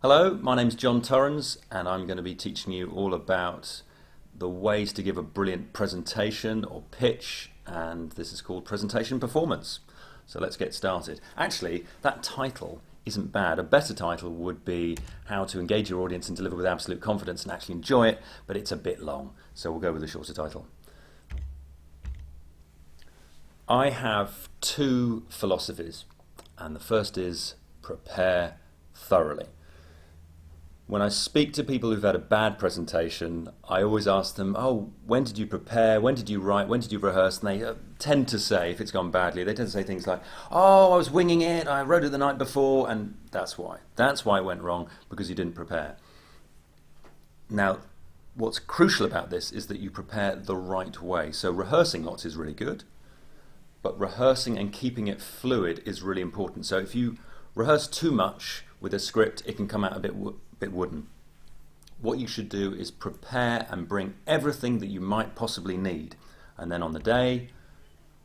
Hello, my name's John Torrens, and I'm going to be teaching you all about the ways to give a brilliant presentation or pitch, and this is called presentation performance. So let's get started. Actually, that title isn't bad. A better title would be how to engage your audience and deliver with absolute confidence and actually enjoy it, but it's a bit long, so we'll go with a shorter title. I have two philosophies, and the first is prepare thoroughly. When I speak to people who've had a bad presentation, I always ask them, oh, when did you prepare? When did you write? When did you rehearse? And they tend to say, if it's gone badly, they tend to say things like, oh, I was winging it, I wrote it the night before, and that's why. That's why it went wrong, because you didn't prepare. Now, what's crucial about this is that you prepare the right way. So rehearsing lots is really good, but rehearsing and keeping it fluid is really important. So if you rehearse too much with a script, it can come out a bit wooden. What you should do is prepare and bring everything that you might possibly need, and then on the day,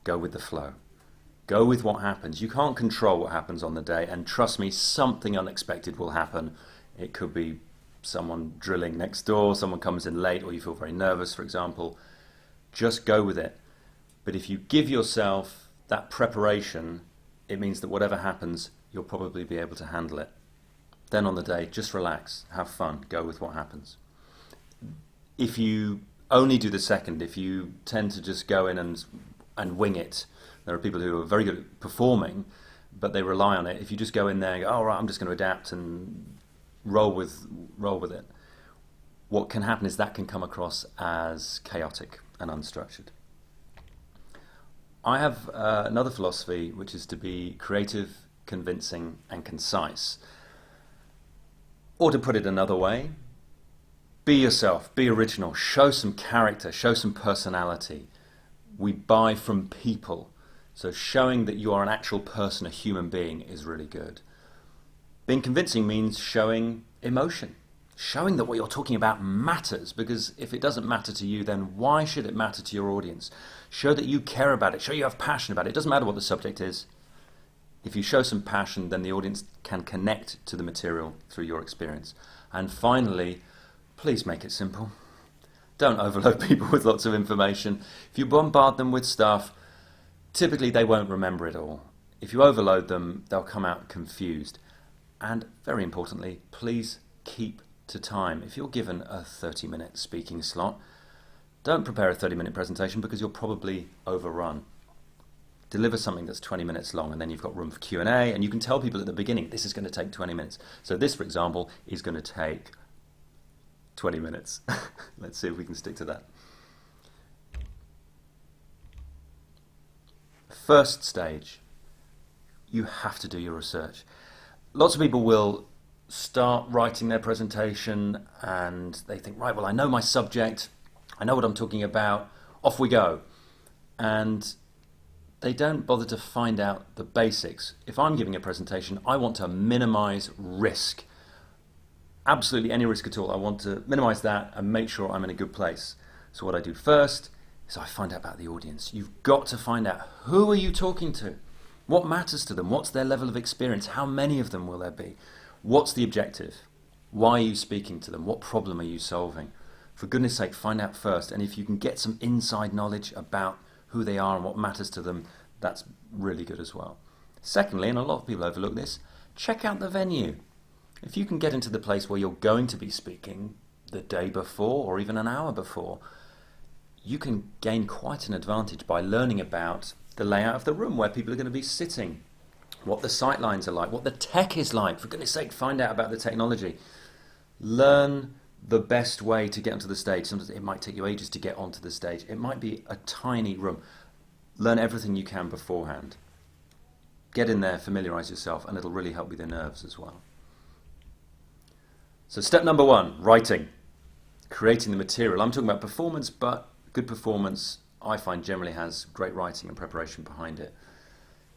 go with the flow. Go with what happens. You can't control what happens on the day, and trust me, something unexpected will happen. It could be someone drilling next door, someone comes in late, or you feel very nervous, for example. Just go with it. But if you give yourself that preparation, it means that whatever happens, you'll probably be able to handle it. Then on the day, just relax, have fun, go with what happens. If you only do the second, if you tend to just go in and wing it, there are people who are very good at performing, but they rely on it. If you just go in there and go, oh, right, I'm just going to adapt and roll with it, what can happen is that can come across as chaotic and unstructured. I have another philosophy, which is to be creative, convincing, and concise. Or to put it another way, be yourself, be original, show some character, show some personality. We buy from people, so showing that you are an actual person, a human being, is really good. Being convincing means showing emotion, showing that what you're talking about matters, because if it doesn't matter to you, then why should it matter to your audience? Show that you care about it, show you have passion about it. It doesn't matter what the subject is. If you show some passion, then the audience can connect to the material through your experience. And finally, please make it simple. Don't overload people with lots of information. If you bombard them with stuff, typically they won't remember it all. If you overload them, they'll come out confused. And very importantly, please keep to time. If you're given a 30-minute speaking slot, don't prepare a 30-minute presentation because you'll probably overrun. Deliver something that's 20 minutes long, and then you've got room for Q&A, and you can tell people at the beginning, this is going to take 20 minutes. So this, for example, is going to take 20 minutes. Let's see if we can stick to that. First stage, you have to do your research. Lots of people will start writing their presentation, and they think, right, well, I know my subject, I know what I'm talking about, off we go. And they don't bother to find out the basics. If I'm giving a presentation, I want to minimize risk. Absolutely any risk at all. I want to minimize that and make sure I'm in a good place. So what I do first is I find out about the audience. You've got to find out, who are you talking to? What matters to them? What's their level of experience? How many of them will there be? What's the objective? Why are you speaking to them? What problem are you solving? For goodness sake, find out first. And if you can get some inside knowledge about who they are and what matters to them, that's really good as well. Secondly, and a lot of people overlook this, check out the venue. If you can get into the place where you're going to be speaking the day before or even an hour before, you can gain quite an advantage by learning about the layout of the room, where people are going to be sitting, what the sight lines are like, what the tech is like. For goodness sake, find out about the technology. Learn the best way to get onto the stage. Sometimes it might take you ages to get onto the stage. It might be a tiny room. Learn everything you can beforehand. Get in there, familiarize yourself, and it'll really help with your nerves as well. So step number one, writing. Creating the material. I'm talking about performance, but good performance, I find, generally has great writing and preparation behind it.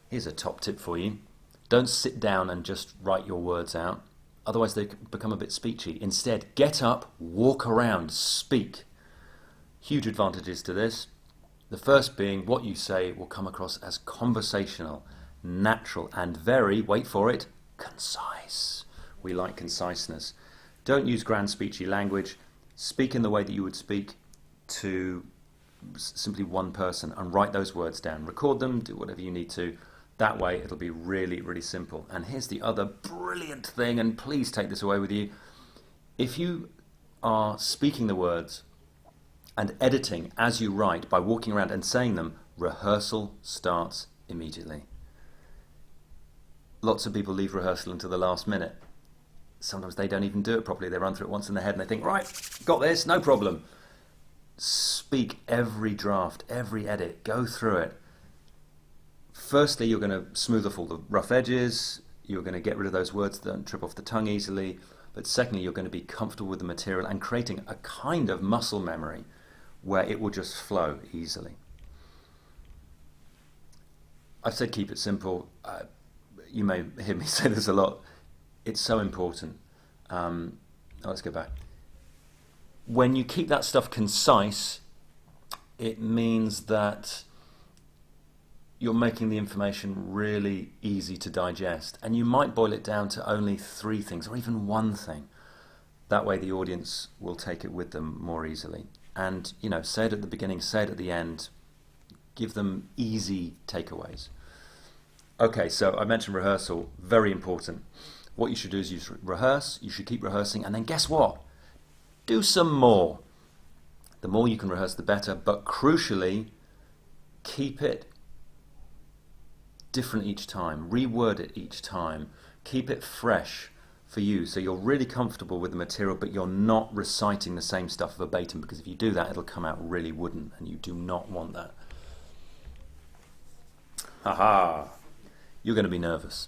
Here's a top tip for you. Don't sit down and just write your words out. Otherwise they become a bit speechy. Instead, get up, walk around, speak. Huge advantages to this. The first being, what you say will come across as conversational, natural, and very, wait for it, concise. We like conciseness. Don't use grand speechy language. Speak in the way that you would speak to simply one person and write those words down. Record them, do whatever you need to. That way it'll be really, really simple. And here's the other brilliant thing, and please take this away with you. If you are speaking the words and editing as you write by walking around and saying them, rehearsal starts immediately. Lots of people leave rehearsal until the last minute. Sometimes they don't even do it properly. They run through it once in their head and they think, right, got this, no problem. Speak every draft, every edit, go through it. Firstly, you're going to smooth off all the rough edges, you're going to get rid of those words that don't trip off the tongue easily, but secondly, you're going to be comfortable with the material and creating a kind of muscle memory where it will just flow easily. I've said keep it simple. You may hear me say this a lot. It's so important. Let's go back. When you keep that stuff concise, it means that you're making the information really easy to digest. And you might boil it down to only 3 things or even 1 thing. That way the audience will take it with them more easily. And, say it at the beginning, say it at the end. Give them easy takeaways. Okay, so I mentioned rehearsal, very important. What you should do is you should rehearse, you should keep rehearsing, and then guess what? Do some more. The more you can rehearse, the better, but crucially, keep it different each time, reword it each time, keep it fresh for you so you're really comfortable with the material, but you're not reciting the same stuff verbatim, because if you do that, it'll come out really wooden, and you do not want that. Aha! You're going to be nervous.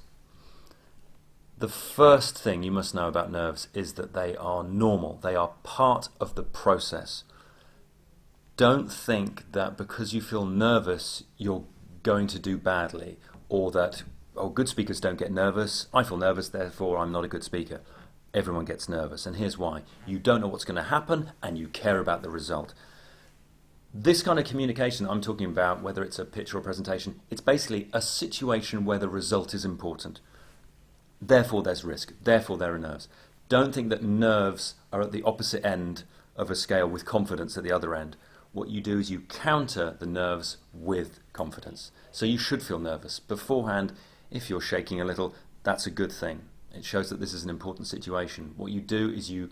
The first thing you must know about nerves is that they are normal. They are part of the process. Don't think that because you feel nervous, you're going to do badly, or that, good speakers don't get nervous. I feel nervous, therefore I'm not a good speaker. Everyone gets nervous, and here's why. You don't know what's going to happen, and you care about the result. This kind of communication I'm talking about, whether it's a pitch or a presentation, it's basically a situation where the result is important. Therefore there's risk, therefore there are nerves. Don't think that nerves are at the opposite end of a scale with confidence at the other end. What you do is you counter the nerves with confidence. So you should feel nervous. Beforehand, if you're shaking a little, that's a good thing. It shows that this is an important situation. What you do is you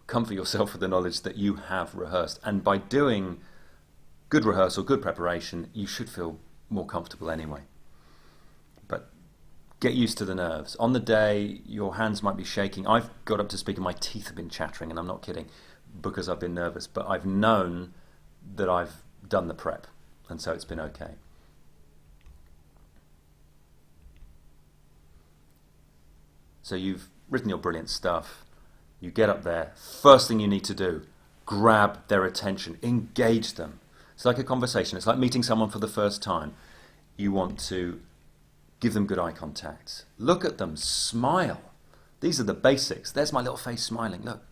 comfort yourself with the knowledge that you have rehearsed. And by doing good rehearsal, good preparation, you should feel more comfortable anyway. But get used to the nerves. On the day, your hands might be shaking. I've got up to speak and my teeth have been chattering, and I'm not kidding, because I've been nervous. But I've known that I've done the prep, and so it's been okay. So you've written your brilliant stuff. You get up there. First thing you need to do, grab their attention, engage them. It's like a conversation. It's like meeting someone for the first time. You want to give them good eye contact. Look at them, smile. These are the basics. There's my little face smiling. Look.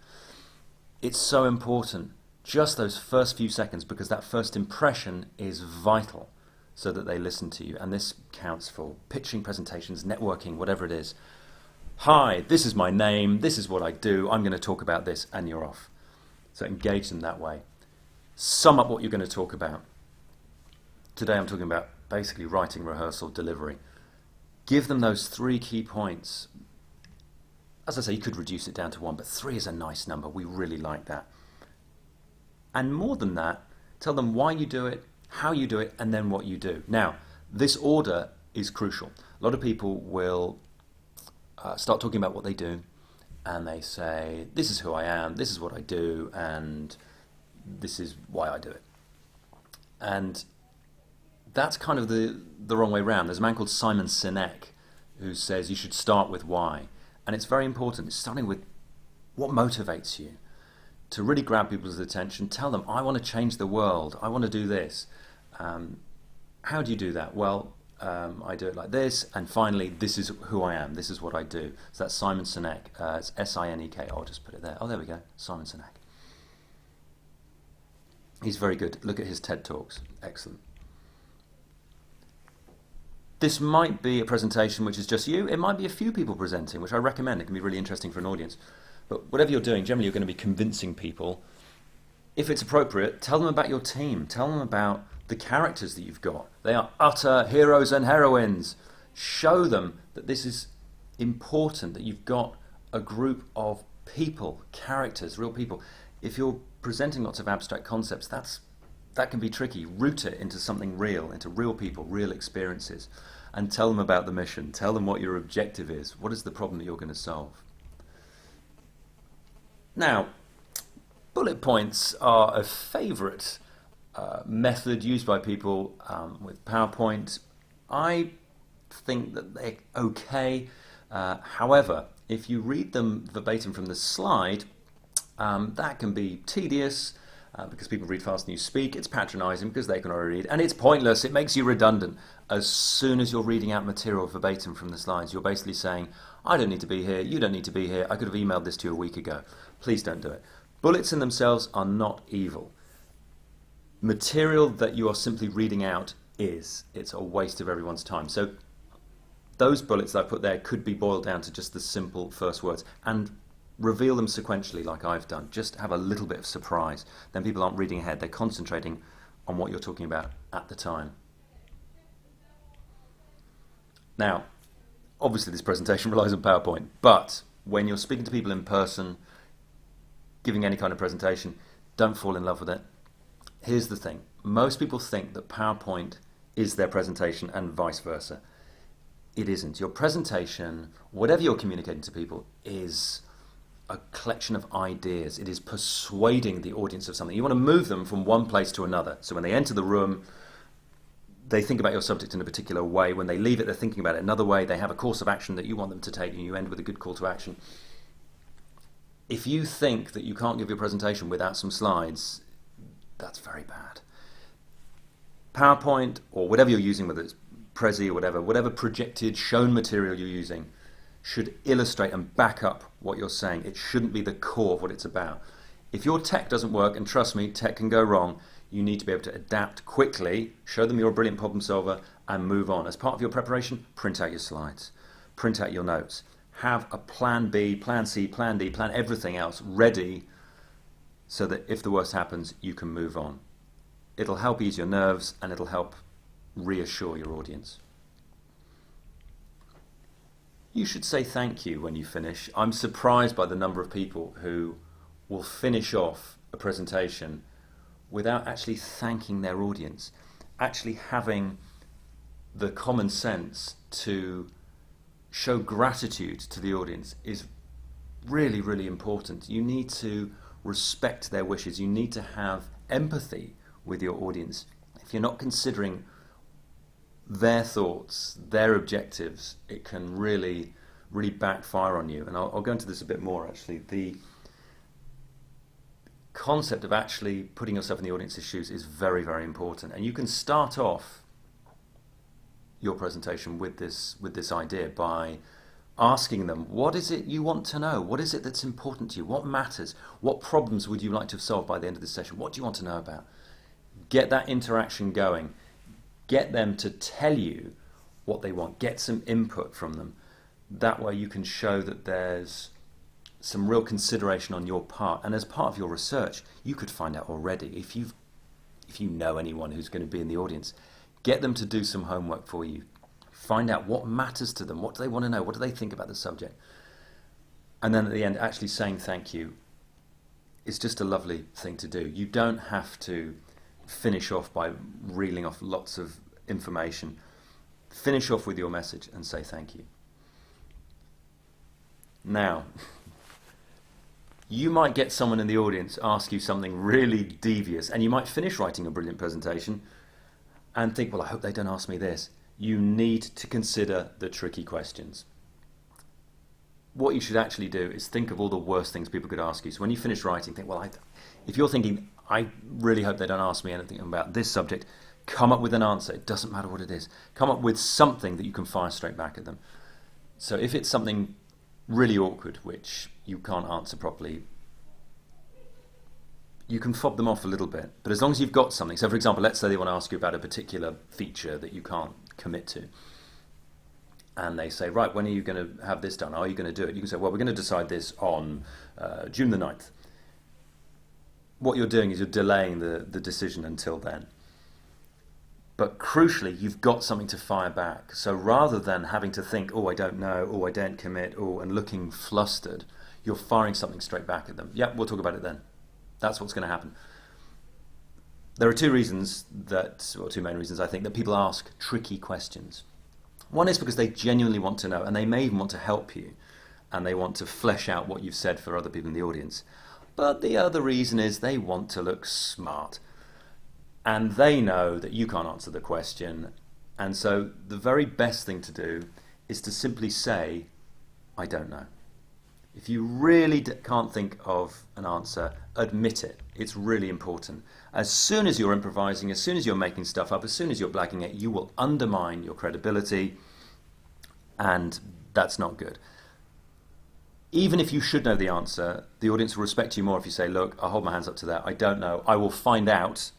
It's so important, just those first few seconds, because that first impression is vital so that they listen to you. And this counts for pitching, presentations, networking, whatever it is. Hi, this is my name. This is what I do. I'm going to talk about this, and you're off. So engage them that way. Sum up what you're going to talk about. Today I'm talking about basically writing, rehearsal, delivery. Give them those 3 key points. As I say, you could reduce it down to 1, but 3 is a nice number. We really like that. And more than that, tell them why you do it, how you do it, and then what you do. Now, this order is crucial. A lot of people will start talking about what they do, and they say, this is who I am, this is what I do, and this is why I do it. And that's kind of the wrong way around. There's a man called Simon Sinek who says you should start with why. And it's very important. It's starting with what motivates you. To really grab people's attention, tell them, I want to change the world. I want to do this. How do you do that? Well, I do it like this. And finally, this is who I am. This is what I do. So that's Simon Sinek. It's S-I-N-E-K. I'll just put it there. Oh, there we go. Simon Sinek. He's very good. Look at his TED Talks. Excellent. This might be a presentation which is just you. It might be a few people presenting, which I recommend. It can be really interesting for an audience. But whatever you're doing, generally you're going to be convincing people. If it's appropriate, tell them about your team. Tell them about the characters that you've got. They are utter heroes and heroines. Show them that this is important, that you've got a group of people, characters, real people. If you're presenting lots of abstract concepts, that can be tricky. Root it into something real, into real people, real experiences, and tell them about the mission. Tell them what your objective is. What is the problem that you're going to solve? Now, bullet points are a favourite method used by people with PowerPoint. I think that they're okay. However, if you read them verbatim from the slide, that can be tedious because people read fast and you speak. It's patronising because they can already read, and it's pointless. It makes you redundant. As soon as you're reading out material verbatim from the slides, you're basically saying, I don't need to be here, you don't need to be here, I could have emailed this to you a week ago. Please don't do it. Bullets in themselves are not evil. Material that you are simply reading out is. It's a waste of everyone's time. So those bullets that I put there could be boiled down to just the simple first words, and reveal them sequentially like I've done. Just have a little bit of surprise. Then people aren't reading ahead, they're concentrating on what you're talking about at the time. Now, obviously this presentation relies on PowerPoint, but when you're speaking to people in person, giving any kind of presentation, don't fall in love with it. Here's the thing. Most people think that PowerPoint is their presentation and vice versa. It isn't. Your presentation, whatever you're communicating to people, is a collection of ideas. It is persuading the audience of something. You want to move them from one place to another. So when they enter the room, they think about your subject in a particular way. When they leave it, they're thinking about it another way. They have a course of action that you want them to take, and you end with a good call to action. If you think that you can't give your presentation without some slides, that's very bad. PowerPoint, or whatever you're using, whether it's Prezi or whatever projected, shown material you're using, should illustrate and back up what you're saying. It shouldn't be the core of what it's about. If your tech doesn't work, and trust me, tech can go wrong, you need to be able to adapt quickly, show them you're a brilliant problem solver, and move on. As part of your preparation, print out your slides, print out your notes. Have a plan B, plan C, plan D, plan everything else ready so that if the worst happens, you can move on. It'll help ease your nerves, and it'll help reassure your audience. You should say thank you when you finish. I'm surprised by the number of people who will finish off a presentation without actually thanking their audience, actually having the common sense to show gratitude to the audience is really, really important. You need to respect their wishes. You need to have empathy with your audience. If you're not considering their thoughts, their objectives, it can really, really backfire on you. And I'll go into this a bit more, actually. The concept of actually putting yourself in the audience's shoes is very, very important. And you can start off your presentation with this idea by asking them, what is it you want to know? What is it that's important to you? What matters? What problems would you like to have solved by the end of this session? What do you want to know about? Get that interaction going. Get them to tell you what they want. Get some input from them. That way you can show that there's some real consideration on your part. And as part of your research, you could find out already, if you know anyone who's going to be in the audience, get them to do some homework for you. Find out what matters to them. What do they want to know? What do they think about the subject? And then at the end, actually saying thank you is just a lovely thing to do. You don't have to finish off by reeling off lots of information. Finish off with your message and say thank you. Now, you might get someone in the audience ask you something really devious, and you might finish writing a brilliant presentation and think, well, I hope they don't ask me this. You need to consider the tricky questions. What you should actually do is think of all the worst things people could ask you. So when you finish writing, think, well, if you're thinking, I really hope they don't ask me anything about this subject, come up with an answer. It doesn't matter what it is. Come up with something that you can fire straight back at them. So if it's something really awkward, which you can't answer properly, you can fob them off a little bit. But as long as you've got something, so for example, let's say they want to ask you about a particular feature that you can't commit to. and they say, right, when are you going to have this done? Are you going to do it? You can say, well, we're going to decide this on June the 9th. What you're doing is you're delaying the decision until then. But crucially, you've got something to fire back. So rather than having to think, oh, I don't know, oh, I don't commit, oh, and looking flustered, you're firing something straight back at them. Yep, we'll talk about it then. That's what's going to happen. There are two main reasons I think, that people ask tricky questions. One is because they genuinely want to know, and they may even want to help you, and they want to flesh out what you've said for other people in the audience. But the other reason is they want to look smart. And they know that you can't answer the question. And so the very best thing to do is to simply say, I don't know. If you really can't think of an answer, admit it. It's really important. As soon as you're improvising, as soon as you're making stuff up, as soon as you're blagging it, you will undermine your credibility, and that's not good. Even if you should know the answer, the audience will respect you more if you say, look, I'll hold my hands up to that. I don't know. I will find out.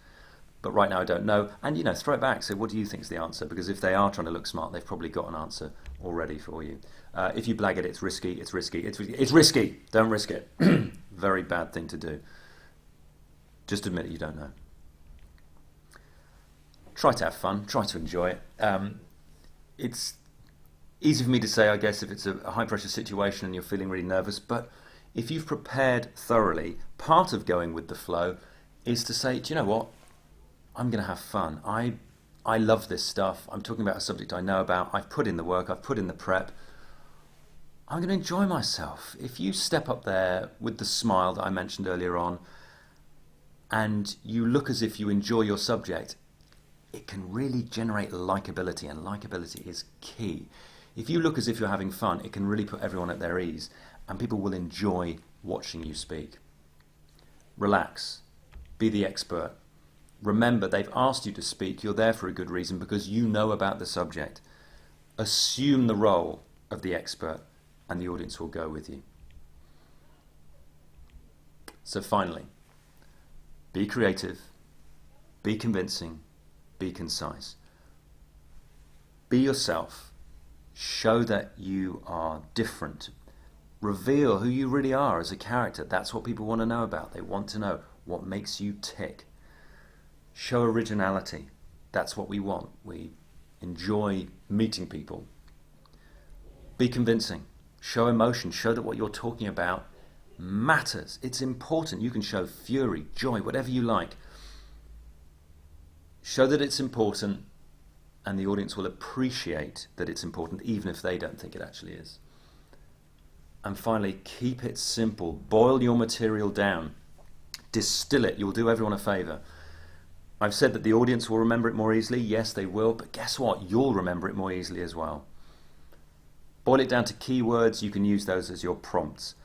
But right now I don't know. And, throw it back. Say, what do you think is the answer? Because if they are trying to look smart, they've probably got an answer already for you. If you blag it, it's risky, it's risky, it's risky. It's risky. Don't risk it. Very bad thing to do. Just admit you don't know. Try to have fun. Try to enjoy it. It's easy for me to say, I guess, if it's a high-pressure situation and you're feeling really nervous. But if you've prepared thoroughly, part of going with the flow is to say, do you know what? I'm going to have fun. I love this stuff. I'm talking about a subject I know about. I've put in the work. I've put in the prep. I'm going to enjoy myself. If you step up there with the smile that I mentioned earlier on, and you look as if you enjoy your subject, it can really generate likability, and likability is key. If you look as if you're having fun, it can really put everyone at their ease, and people will enjoy watching you speak. Relax. Be the expert. Remember, they've asked you to speak. You're there for a good reason because you know about the subject. Assume the role of the expert and the audience will go with you. So finally, be creative, be convincing, be concise. Be yourself. Show that you are different. Reveal who you really are as a character. That's what people want to know about. They want to know what makes you tick. Show originality. That's what we want. We enjoy meeting people. Be convincing. Show emotion. Show that what you're talking about matters. It's important. You can show fury, joy, whatever you like. Show that it's important, and the audience will appreciate that it's important, even if they don't think it actually is. And finally, keep it simple. Boil your material down. Distill it. You'll do everyone a favour. I've said that the audience will remember it more easily. Yes, they will. But guess what? You'll remember it more easily as well. Boil it down to keywords. You can use those as your prompts.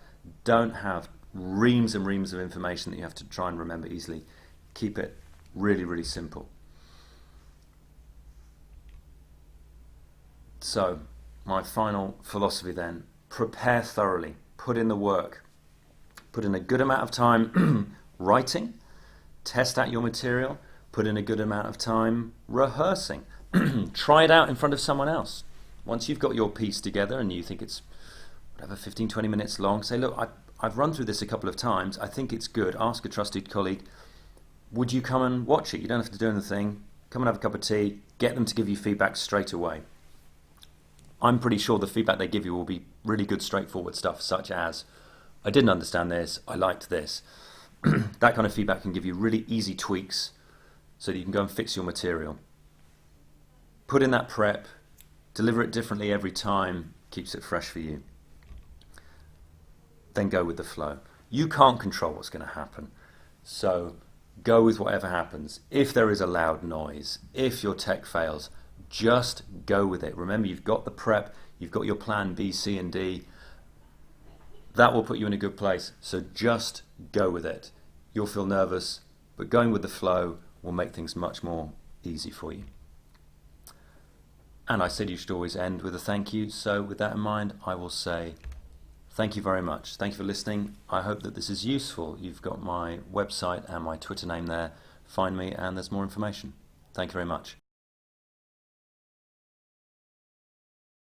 Don't have reams and reams of information that you have to try and remember easily. Keep it really, really simple. So, my final philosophy then, prepare thoroughly. Put in the work. Put in a good amount of time writing. Test out your material. Put in a good amount of time rehearsing. Try it out in front of someone else. Once you've got your piece together and you think it's 15, 20 minutes long, say, look, I've run through this a couple of times. I think it's good. Ask a trusted colleague, would you come and watch it? You don't have to do anything. Come and have a cup of tea. Get them to give you feedback straight away. I'm pretty sure the feedback they give you will be really good, straightforward stuff, such as, I didn't understand this, I liked this. That kind of feedback can give you really easy tweaks so that you can go and fix your material. Put in that prep, deliver it differently every time, keeps it fresh for you. Then go with the flow. You can't control what's going to happen, so go with whatever happens. If there is a loud noise, if your tech fails, just go with it. Remember, you've got the prep, you've got your plan B, C, and D. That will put you in a good place, so just go with it. You'll feel nervous, but going with the flow will make things much more easy for you. And I said you should always end with a thank you, so with that in mind, I will say thank you very much. Thank you for listening. I hope that this is useful. You've got my website and my Twitter name there. Find me and there's more information. Thank you very much.